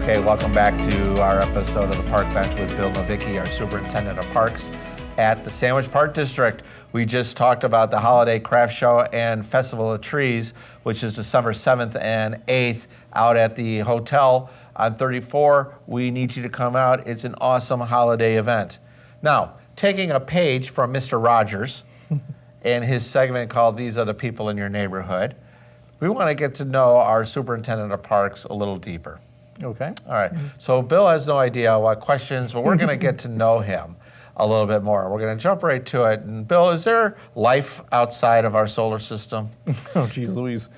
Okay, welcome back to our episode of the Park Bench with Bill Novicki, our Superintendent of Parks at the Sandwich Park District. We just talked about the Holiday Craft Show and Festival of Trees, which is December 7th and 8th out at the hotel on 34. We need you to come out. It's an awesome holiday event. Now, taking a page from Mr. Rogers and his segment called These Are the People in Your Neighborhood, we want to get to know our Superintendent of Parks a little deeper. Okay. All right. So Bill has no idea what questions, but we're going to get to know him a little bit more. We're going to jump right to it. And Bill, is there life outside of our solar system? Oh, geez, Louise.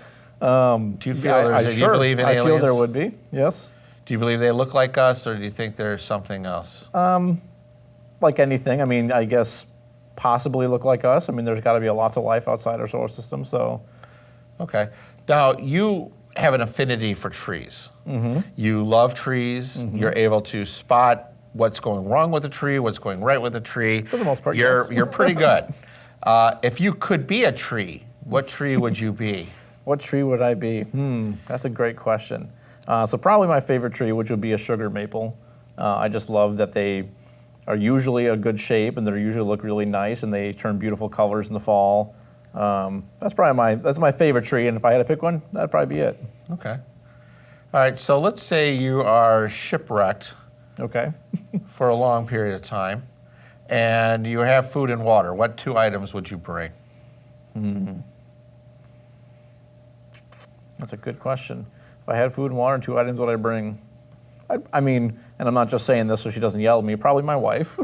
Do you feel do you believe in aliens? I feel there would be, yes. Do you believe they look like us, or do you think there's something else? Like anything, I mean, I guess possibly look like us. I mean, there's got to be lots of life outside our solar system, so. Okay. Now, you have an affinity for trees. Mm-hmm. You love trees. Mm-hmm. You're able to spot what's going wrong with a tree, what's going right with a tree. For the most part, you're yes. You're pretty good. If you could be a tree, what tree would you be? What tree would I be? That's a great question. So probably my favorite tree, which would be a sugar maple. I just love that they are usually a good shape and they usually look really nice and they turn beautiful colors in the fall. That's probably my favorite tree, and if I had to pick one, that'd probably be it. Okay. All right, so let's say you are shipwrecked okay. for a long period of time, and you have food and water. What two items would you bring? That's a good question. If I had food and water, 2 items would I bring? I mean, and I'm not just saying this so she doesn't yell at me, probably my wife.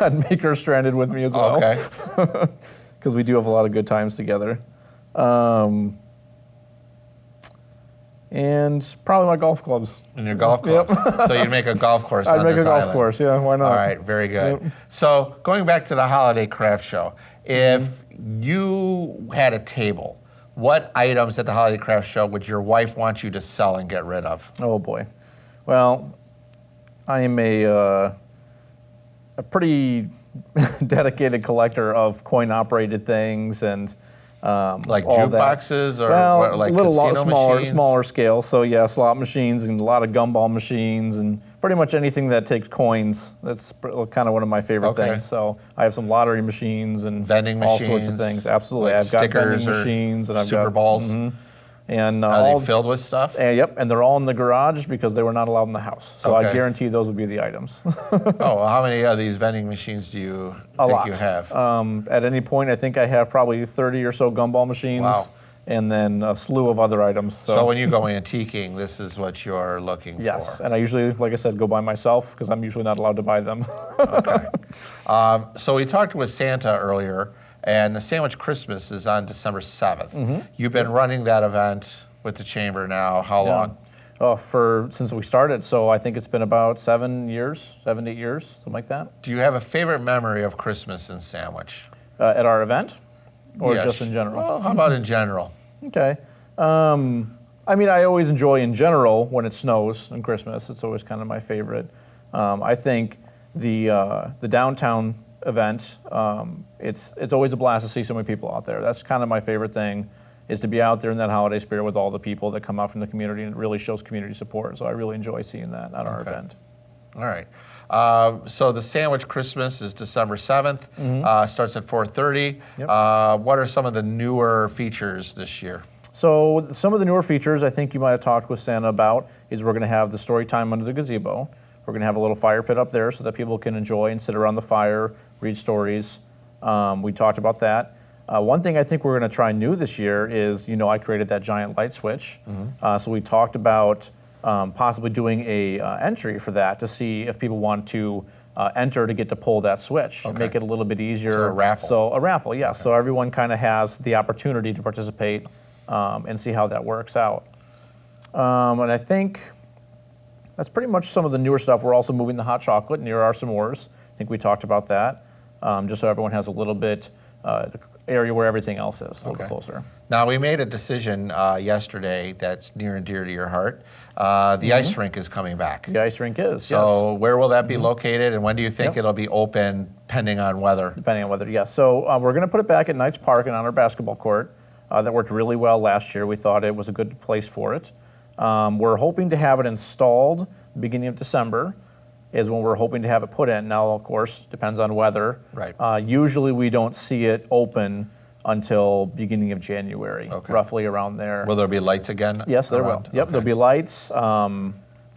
I'd make her stranded with me as well. Okay. Because we do have a lot of good times together. And probably my golf clubs. And your golf clubs. Yep. So you'd make a golf course I'd on make this a golf island. course, yeah, why not? All right, very good. Yep. So going back to the Holiday Craft Show, if you had a table, what items at the Holiday Craft Show would your wife want you to sell and get rid of? Oh boy. Well, I am a pretty dedicated collector of coin-operated things and like all jukeboxes or well, what, like smaller, machines? smaller scale. So yeah, slot machines and a lot of gumball machines and pretty much anything that takes coins. That's kind of one of my favorite things. So I have some lottery machines and vending all machines, sorts of things. Absolutely, like I've got stickers vending machines and I've Super got Balls. And Are they filled with stuff? Yep, and they're all in the garage because they were not allowed in the house. So I Okay. guarantee those would be the items. Oh, well, how many of these vending machines do you think you have? At any point, I think I have probably 30 or so gumball machines. Wow. And then a slew of other items. So when you go antiquing, this is what you're looking yes, for. and I usually, like I said, go by myself because I'm usually not allowed to buy them. Okay. So we talked with Santa earlier, and the Sandwich Christmas is on December 7th. You've been running that event with the Chamber now, how long? Oh, since we started, so I think it's been about 7 years, 7 to 8 years, something like that. Do you have a favorite memory of Christmas in Sandwich? At our event, or Yes. just in general? Well, how about in general? Okay. I mean, I always enjoy in general when it snows on Christmas. It's always kind of my favorite. I think the downtown event, it's always a blast to see so many people out there. That's kind of my favorite thing, is to be out there in that holiday spirit with all the people that come out from the community, and it really shows community support. So I really enjoy seeing that at our event. All right. So the Sandwich Christmas is December 7th, starts at 4:30. Yep. What are some of the newer features this year? So some of the newer features I think you might have talked with Santa about is we're going to have the story time under the gazebo. We're going to have a little fire pit up there so that people can enjoy and sit around the fire, read stories. We talked about that. One thing I think we're going to try new this year is, I created that giant light switch. So we talked about possibly doing a entry for that to see if people want to enter to get to pull that switch and make it a little bit easier. So a raffle. So a raffle, yeah. Okay. So everyone kind of has the opportunity to participate and see how that works out. And I think that's pretty much some of the newer stuff. We're also moving the hot chocolate near our s'mores. I think we talked about that, just so everyone has a little bit area where everything else is, a little bit closer. Now, we made a decision yesterday that's near and dear to your heart. The ice rink is coming back. The ice rink is, So where will that be located, and when do you think it'll be open, pending on weather? Depending on weather, yes. So we're going to put it back at Knights Park and on our basketball court. That worked really well last year. We thought it was a good place for it. We're hoping to have it installed beginning of December is when we're hoping to have it put in. Now, of course, depends on weather. Right. Usually we don't see it open until beginning of January, Okay. roughly around there. Will there be lights again? Yes, there will. around? Yep, Okay. there'll be lights.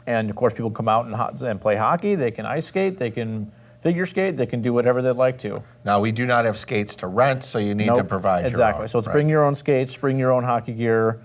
And of course, people come out and play hockey. They can ice skate. They can figure skate. They can do whatever they'd like to. Now, we do not have skates to rent, so you need to Nope, provide exactly. your own. So it's right. bring your own skates, bring your own hockey gear.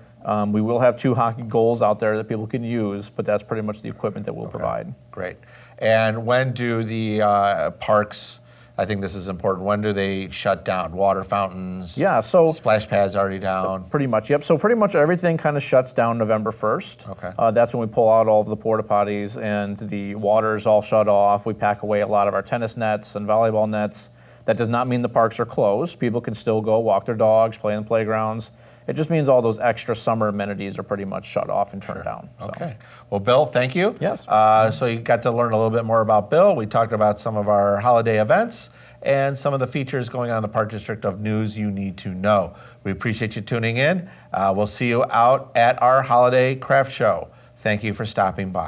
We will have 2 hockey goals out there that people can use, but that's pretty much the equipment that we'll provide. Great. And when do the parks, I think this is important, when do they shut down? Water fountains? Yeah, so Splash pads already down? pretty much, yep. So pretty much everything kind of shuts down November 1st. Okay. That's when we pull out all of the porta potties and the water's all shut off. We pack away a lot of our tennis nets and volleyball nets. That does not mean the parks are closed. People can still go walk their dogs, play in the playgrounds. It just means all those extra summer amenities are pretty much shut off and turned down. So. Okay. Well, Bill, thank you. Yes. So you got to learn a little bit more about Bill. We talked about some of our holiday events and some of the features going on in the Park District of news you need to know. We appreciate you tuning in. We'll see you out at our holiday craft show. Thank you for stopping by.